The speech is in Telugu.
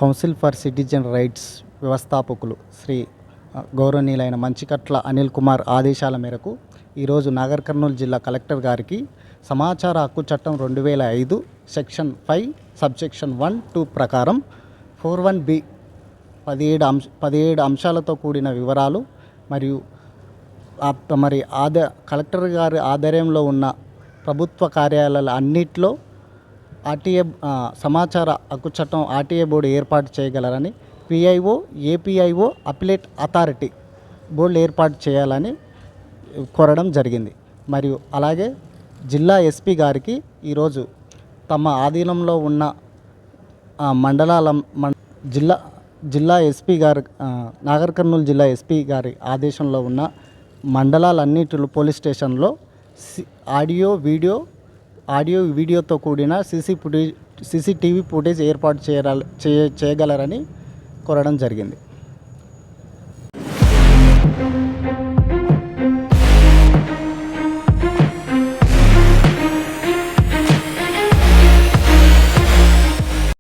కౌన్సిల్ ఫర్ సిటిజన్ రైట్స్ వ్యవస్థాపకులు శ్రీ గౌరవనీయులైన మంచికట్ల అనిల్ కుమార్ ఆదేశాల మేరకు ఈరోజు నాగర్ కర్నూలు జిల్లా కలెక్టర్ గారికి సమాచార హక్కు చట్టం 2005 సెక్షన్ 5 సబ్సెక్షన్ 1-2 ప్రకారం 41B 17 అంశాలతో కూడిన వివరాలు మరియు కలెక్టర్ గారి ఆధ్వర్యంలో ఉన్న ప్రభుత్వ కార్యాలయాల అన్నిట్లో ఆర్టీఏ సమాచార హక్కు చట్టం ఆర్టీఏ బోర్డు ఏర్పాటు చేయగలరని పిఐఓ ఏపీఐఓ అపిలేట్ అథారిటీ బోర్డులు ఏర్పాటు చేయాలని కోరడం జరిగింది. మరియు అలాగే జిల్లా ఎస్పీ గారికి ఈరోజు తమ ఆధీనంలో ఉన్న మండలాల జిల్లా ఎస్పీ గారు నాగర్ కర్నూలు జిల్లా ఎస్పీ గారి ఆదేశంలో ఉన్న మండలాలన్నిటిలో పోలీస్ స్టేషన్లో ఆడియో వీడియోతో కూడిన సీసీటీవీ ఫుటేజ్ ఏర్పాటు చేయగలరని కోరడం జరిగింది.